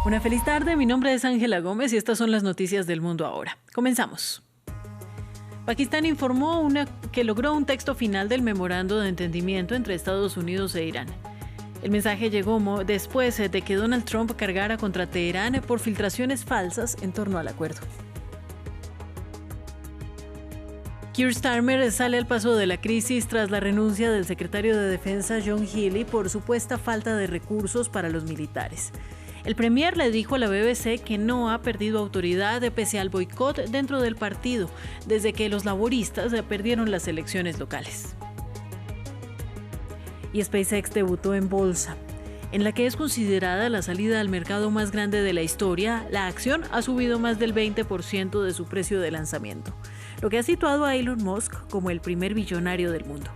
Una feliz tarde, mi nombre es Ángela Gómez y estas son las noticias del mundo ahora. Comenzamos. Pakistán informó que logró un texto final del memorando de entendimiento entre Estados Unidos e Irán. El mensaje llegó después de que Donald Trump cargara contra Teherán por filtraciones falsas en torno al acuerdo. Keir Starmer sale al paso de la crisis tras la renuncia del secretario de Defensa John Healey por supuesta falta de recursos para los militares. El premier le dijo a la BBC que no ha perdido autoridad pese al boicot dentro del partido desde que los laboristas perdieron las elecciones locales. Y SpaceX debutó en bolsa. En la que es considerada la salida al mercado más grande de la historia, la acción ha subido más del 20% de su precio de lanzamiento, lo que ha situado a Elon Musk como el primer billonario del mundo.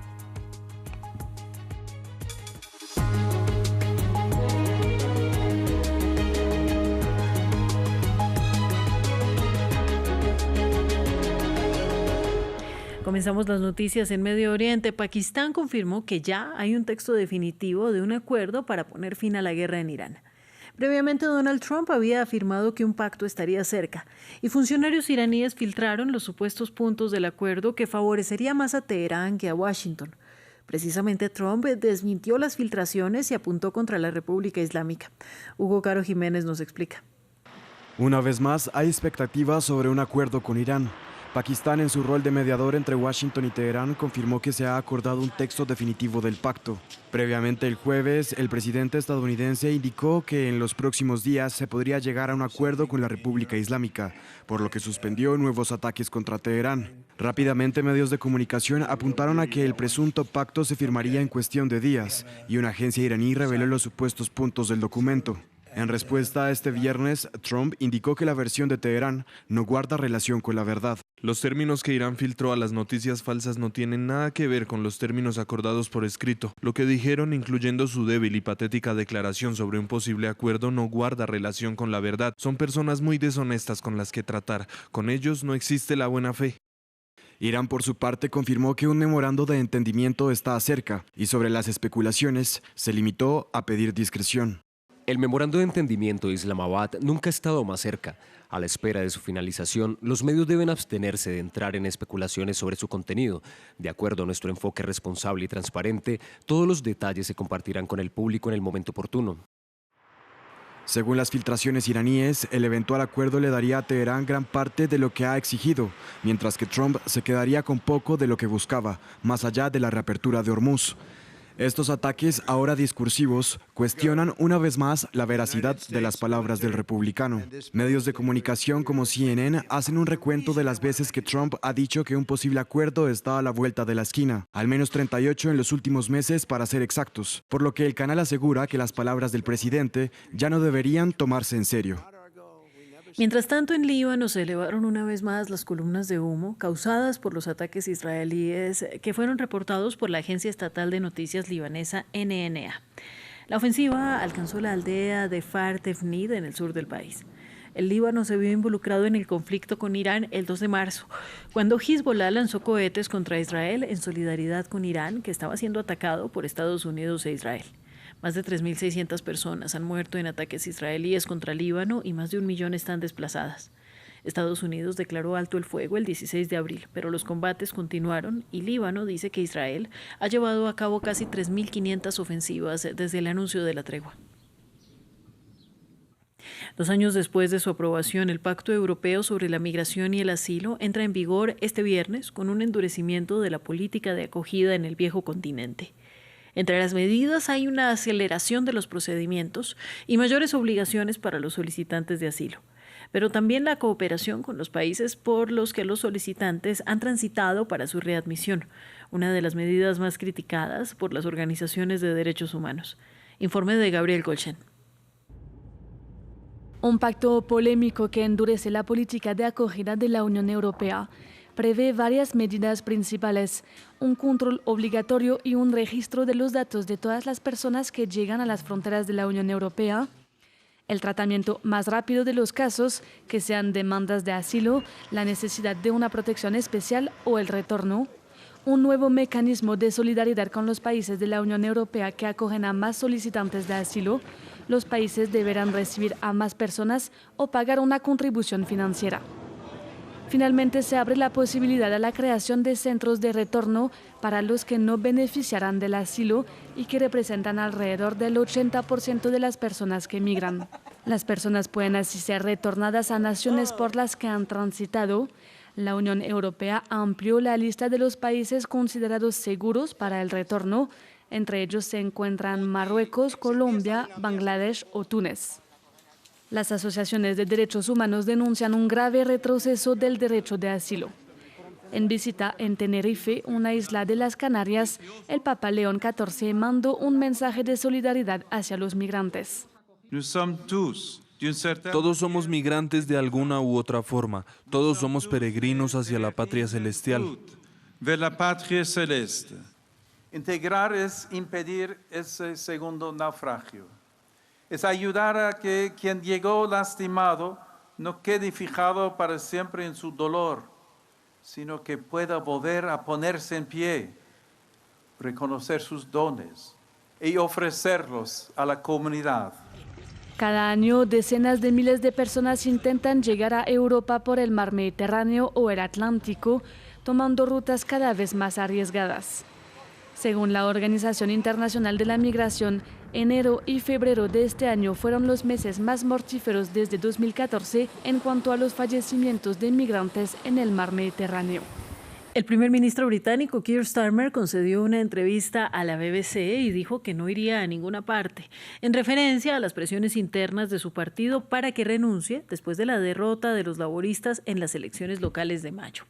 Comenzamos las noticias en Medio Oriente. Pakistán confirmó que ya hay un texto definitivo de un acuerdo para poner fin a la guerra en Irán. Previamente, Donald Trump había afirmado que un pacto estaría cerca y funcionarios iraníes filtraron los supuestos puntos del acuerdo que favorecería más a Teherán que a Washington. Precisamente Trump desmintió las filtraciones y apuntó contra la República Islámica. Hugo Caro Jiménez nos explica. Una vez más, hay expectativas sobre un acuerdo con Irán. Pakistán, en su rol de mediador entre Washington y Teherán, confirmó que se ha acordado un texto definitivo del pacto. Previamente, el jueves, el presidente estadounidense indicó que en los próximos días se podría llegar a un acuerdo con la República Islámica, por lo que suspendió nuevos ataques contra Teherán. Rápidamente, medios de comunicación apuntaron a que el presunto pacto se firmaría en cuestión de días, y una agencia iraní reveló los supuestos puntos del documento. En respuesta, este viernes, Trump indicó que la versión de Teherán no guarda relación con la verdad. Los términos que Irán filtró a las noticias falsas no tienen nada que ver con los términos acordados por escrito. Lo que dijeron, incluyendo su débil y patética declaración sobre un posible acuerdo, no guarda relación con la verdad. Son personas muy deshonestas con las que tratar. Con ellos no existe la buena fe. Irán, por su parte, confirmó que un memorando de entendimiento está cerca y sobre las especulaciones se limitó a pedir discreción. El memorando de entendimiento de Islamabad nunca ha estado más cerca. A la espera de su finalización, los medios deben abstenerse de entrar en especulaciones sobre su contenido. De acuerdo a nuestro enfoque responsable y transparente, todos los detalles se compartirán con el público en el momento oportuno. Según las filtraciones iraníes, el eventual acuerdo le daría a Teherán gran parte de lo que ha exigido, mientras que Trump se quedaría con poco de lo que buscaba, más allá de la reapertura de Hormuz. Estos ataques, ahora discursivos, cuestionan una vez más la veracidad de las palabras del republicano. Medios de comunicación como CNN hacen un recuento de las veces que Trump ha dicho que un posible acuerdo está a la vuelta de la esquina, al menos 38 en los últimos meses para ser exactos, por lo que el canal asegura que las palabras del presidente ya no deberían tomarse en serio. Mientras tanto, en Líbano se elevaron una vez más las columnas de humo causadas por los ataques israelíes que fueron reportados por la agencia estatal de noticias libanesa NNA. La ofensiva alcanzó la aldea de Far Tefnid en el sur del país. El Líbano se vio involucrado en el conflicto con Irán el 2 de marzo, cuando Hezbollah lanzó cohetes contra Israel en solidaridad con Irán, que estaba siendo atacado por Estados Unidos e Israel. Más de 3.600 personas han muerto en ataques israelíes contra Líbano y más de 1 millón están desplazadas. Estados Unidos declaró alto el fuego el 16 de abril, pero los combates continuaron y Líbano dice que Israel ha llevado a cabo casi 3.500 ofensivas desde el anuncio de la tregua. 2 años después de su aprobación, el Pacto Europeo sobre la Migración y el Asilo entra en vigor este viernes con un endurecimiento de la política de acogida en el viejo continente. Entre las medidas hay una aceleración de los procedimientos y mayores obligaciones para los solicitantes de asilo, pero también la cooperación con los países por los que los solicitantes han transitado para su readmisión, una de las medidas más criticadas por las organizaciones de derechos humanos. Informe de Gabriel Golchen. Un pacto polémico que endurece la política de acogida de la Unión Europea prevé varias medidas principales, un control obligatorio y un registro de los datos de todas las personas que llegan a las fronteras de la Unión Europea, el tratamiento más rápido de los casos, que sean demandas de asilo, la necesidad de una protección especial o el retorno, un nuevo mecanismo de solidaridad con los países de la Unión Europea que acogen a más solicitantes de asilo, los países deberán recibir a más personas o pagar una contribución financiera. Finalmente, se abre la posibilidad a la creación de centros de retorno para los que no beneficiarán del asilo y que representan alrededor del 80% de las personas que migran. Las personas pueden así ser retornadas a naciones por las que han transitado. La Unión Europea amplió la lista de los países considerados seguros para el retorno. Entre ellos se encuentran Marruecos, Colombia, Bangladesh o Túnez. Las asociaciones de derechos humanos denuncian un grave retroceso del derecho de asilo. En visita en Tenerife, una isla de las Canarias, el Papa León XIV mandó un mensaje de solidaridad hacia los migrantes. Todos somos migrantes de alguna u otra forma. Todos somos peregrinos hacia la patria celestial. Integrar es impedir ese segundo naufragio. Es ayudar a que quien llegó lastimado no quede fijado para siempre en su dolor, sino que pueda volver a ponerse en pie, reconocer sus dones y ofrecerlos a la comunidad. Cada año, decenas de miles de personas intentan llegar a Europa por el mar Mediterráneo o el Atlántico, tomando rutas cada vez más arriesgadas. Según la Organización Internacional de la Migración, enero y febrero de este año fueron los meses más mortíferos desde 2014 en cuanto a los fallecimientos de migrantes en el mar Mediterráneo. El primer ministro británico Keir Starmer concedió una entrevista a la BBC y dijo que no iría a ninguna parte, en referencia a las presiones internas de su partido para que renuncie después de la derrota de los laboristas en las elecciones locales de mayo.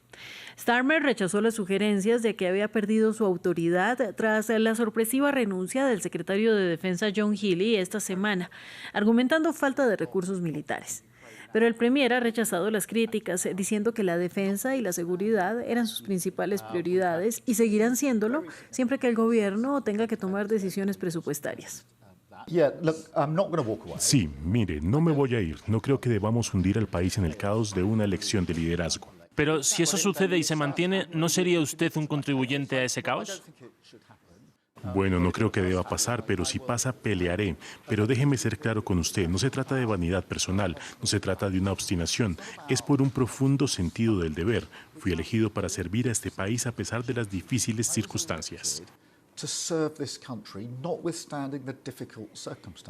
Starmer rechazó las sugerencias de que había perdido su autoridad tras la sorpresiva renuncia del secretario de Defensa John Healey esta semana, argumentando falta de recursos militares. Pero el premier ha rechazado las críticas, diciendo que la defensa y la seguridad eran sus principales prioridades y seguirán siéndolo siempre que el gobierno tenga que tomar decisiones presupuestarias. Sí, mire, no me voy a ir. No creo que debamos hundir al país en el caos de una elección de liderazgo. Pero si eso sucede y se mantiene, ¿no sería usted un contribuyente a ese caos? Bueno, no creo que deba pasar, pero si pasa, pelearé. Pero déjeme ser claro con usted, no se trata de vanidad personal, no se trata de una obstinación, es por un profundo sentido del deber. Fui elegido para servir a este país a pesar de las difíciles circunstancias.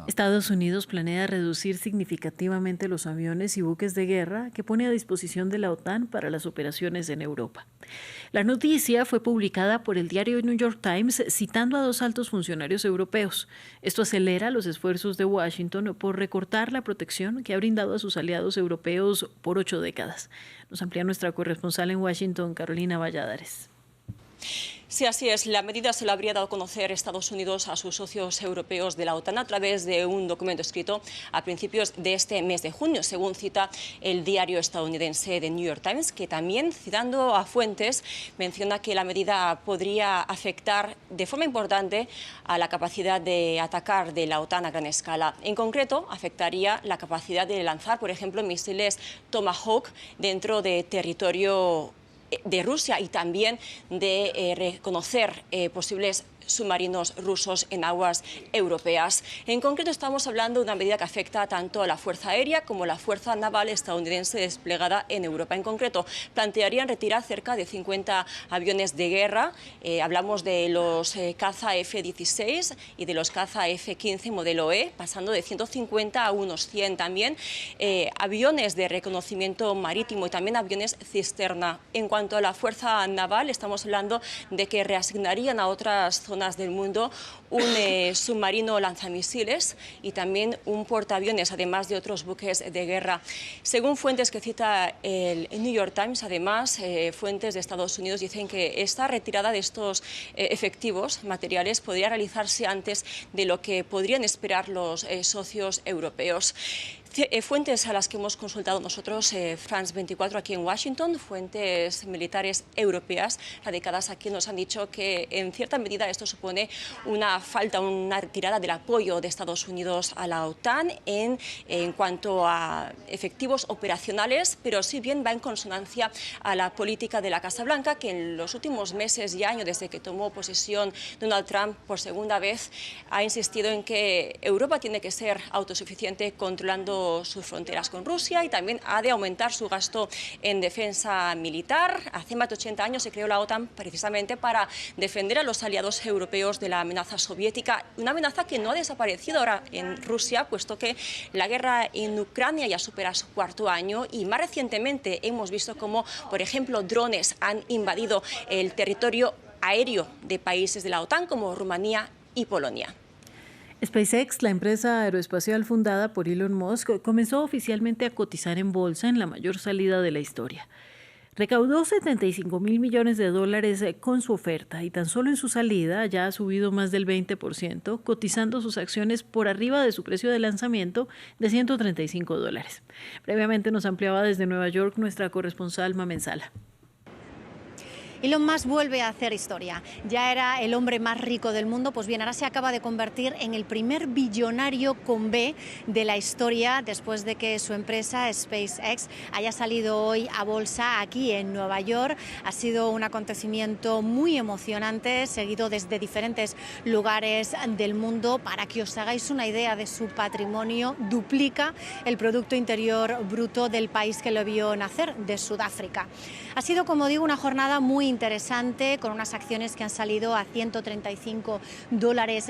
Estados Unidos planea reducir significativamente los aviones y buques de guerra que pone a disposición de la OTAN para las operaciones en Europa. La noticia fue publicada por el diario New York Times citando a 2 altos funcionarios europeos. Esto acelera los esfuerzos de Washington por recortar la protección que ha brindado a sus aliados europeos por 8 décadas. Nos amplía nuestra corresponsal en Washington, Carolina Valladares. Sí, así es. La medida se la habría dado a conocer Estados Unidos a sus socios europeos de la OTAN a través de un documento escrito a principios de este mes de junio, según cita el diario estadounidense The New York Times, que también, citando a fuentes, menciona que la medida podría afectar de forma importante a la capacidad de atacar de la OTAN a gran escala. En concreto, afectaría la capacidad de lanzar, por ejemplo, misiles Tomahawk dentro de territorio de Rusia y también de reconocer posibles submarinos rusos en aguas europeas. En concreto estamos hablando de una medida que afecta tanto a la Fuerza Aérea como a la Fuerza Naval estadounidense desplegada en Europa. En concreto, plantearían retirar cerca de 50 aviones de guerra. Hablamos de los caza F-16 y de los caza F-15 modelo E, pasando de 150 a unos 100 también. Aviones de reconocimiento marítimo y también aviones cisterna. En cuanto a la Fuerza Naval, estamos hablando de que reasignarían a otras zonas del mundo un submarino lanzamisiles y también un portaaviones, además de otros buques de guerra. Según fuentes que cita el New York Times, además, fuentes de Estados Unidos dicen que esta retirada de estos efectivos materiales podría realizarse antes de lo que podrían esperar los socios europeos. Fuentes a las que hemos consultado nosotros, France 24 aquí en Washington, fuentes militares europeas radicadas aquí, nos han dicho que en cierta medida estos esto supone una retirada del apoyo de Estados Unidos a la OTAN en cuanto a efectivos operacionales, pero si bien va en consonancia a la política de la Casa Blanca, que en los últimos meses y años, desde que tomó posesión Donald Trump por segunda vez, ha insistido en que Europa tiene que ser autosuficiente controlando sus fronteras con Rusia y también ha de aumentar su gasto en defensa militar. Hace más de 80 años se creó la OTAN precisamente para defender a los aliados europeos de la amenaza soviética, una amenaza que no ha desaparecido ahora en Rusia, puesto que la guerra en Ucrania ya supera su cuarto año y más recientemente hemos visto cómo, por ejemplo, drones han invadido el territorio aéreo de países de la OTAN como Rumanía y Polonia. SpaceX, la empresa aeroespacial fundada por Elon Musk, comenzó oficialmente a cotizar en bolsa en la mayor salida de la historia. Recaudó 75.000 millones de dólares con su oferta y tan solo en su salida ya ha subido más del 20%, cotizando sus acciones por arriba de su precio de lanzamiento de $135. Previamente nos ampliaba desde Nueva York nuestra corresponsal Mamen Sala. Elon Musk vuelve a hacer historia. Ya era el hombre más rico del mundo, pues bien, ahora se acaba de convertir en el primer billonario con B de la historia después de que su empresa SpaceX haya salido hoy a bolsa aquí en Nueva York. Ha sido un acontecimiento muy emocionante, seguido desde diferentes lugares del mundo. Para que os hagáis una idea de su patrimonio, duplica el Producto Interior Bruto del país que lo vio nacer, de Sudáfrica. Ha sido, como digo, una jornada muy interesante, con unas acciones que han salido a $135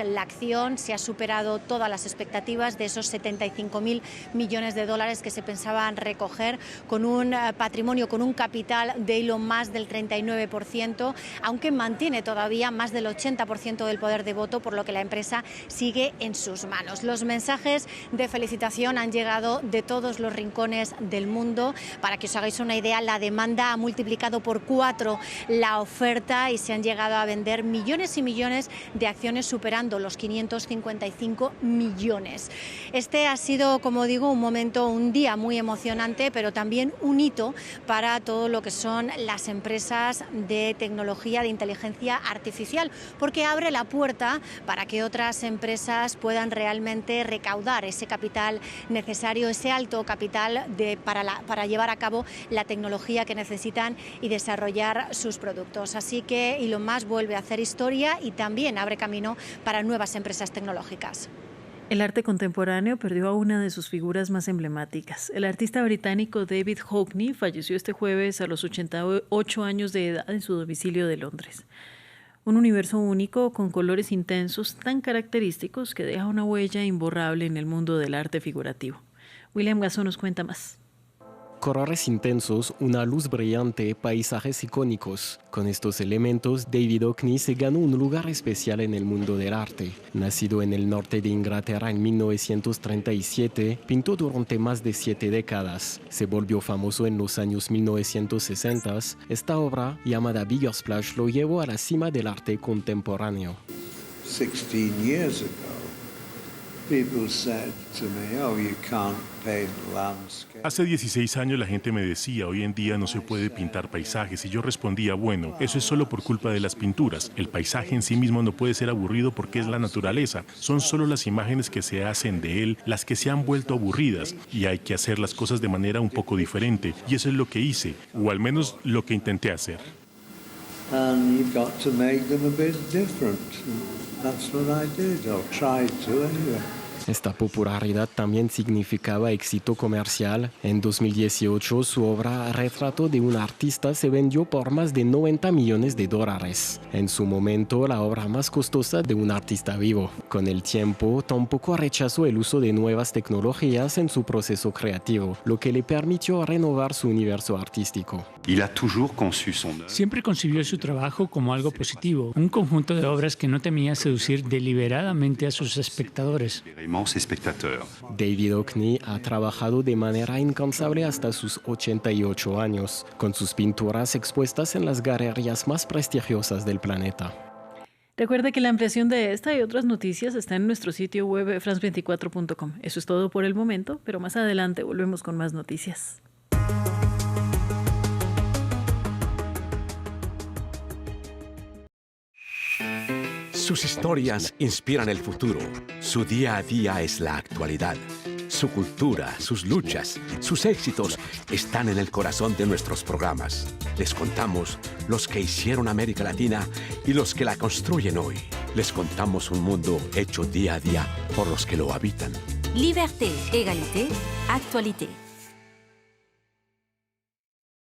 la acción. Se ha superado todas las expectativas de esos 75.000 millones de dólares que se pensaban recoger, con un patrimonio, con un capital de Elon Musk del 39%, aunque mantiene todavía más del 80% del poder de voto, por lo que la empresa sigue en sus manos. Los mensajes de felicitación han llegado de todos los rincones del mundo. Para que os hagáis una idea, la demanda ha multiplicado por 4 la oferta y se han llegado a vender millones y millones de acciones, superando los 555 millones. Este ha sido, como digo, un día muy emocionante, pero también un hito para todo lo que son las empresas de tecnología, de inteligencia artificial, porque abre la puerta para que otras empresas puedan realmente recaudar ese capital necesario, ese alto capital para llevar a cabo la tecnología que necesitan y desarrollar sus productos. Así que Elon Musk vuelve a hacer historia y también abre camino para nuevas empresas tecnológicas. El arte contemporáneo perdió a una de sus figuras más emblemáticas. El artista británico David Hockney falleció este jueves a los 88 años de edad en su domicilio de Londres. Un universo único con colores intensos tan característicos que deja una huella imborrable en el mundo del arte figurativo. William Gasso nos cuenta más. Colores intensos, una luz brillante, paisajes icónicos. Con estos elementos, David Hockney se ganó un lugar especial en el mundo del arte. Nacido en el norte de Inglaterra en 1937, pintó durante más de 7 décadas. Se volvió famoso en los años 1960. Esta obra, llamada Bigger Splash, lo llevó a la cima del arte contemporáneo. 16 years ago, people said to me, "Oh, you can't paint landscape." Hace 16 años la gente me decía, hoy en día no se puede pintar paisajes, y yo respondía, bueno, eso es solo por culpa de las pinturas. El paisaje en sí mismo no puede ser aburrido porque es la naturaleza. Son solo las imágenes que se hacen de él las que se han vuelto aburridas, y hay que hacer las cosas de manera un poco diferente, y eso es lo que hice, o al menos lo que intenté hacer. And you've got to make them a bit different. That's what I did, or tried to anyway. Esta popularidad también significaba éxito comercial. En 2018, su obra Retrato de un artista se vendió por más de $90 millones. En su momento, la obra más costosa de un artista vivo. Con el tiempo, tampoco rechazó el uso de nuevas tecnologías en su proceso creativo, lo que le permitió renovar su universo artístico. Siempre concibió su trabajo como algo positivo, un conjunto de obras que no temía seducir deliberadamente a sus espectadores. David Hockney ha trabajado de manera incansable hasta sus 88 años, con sus pinturas expuestas en las galerías más prestigiosas del planeta. Recuerde que la ampliación de esta y otras noticias está en nuestro sitio web france24.com. Eso es todo por el momento, pero más adelante volvemos con más noticias. Sus historias inspiran el futuro. Su día a día es la actualidad. Su cultura, sus luchas, sus éxitos están en el corazón de nuestros programas. Les contamos los que hicieron América Latina y los que la construyen hoy. Les contamos un mundo hecho día a día por los que lo habitan. Liberté, égalité, actualité.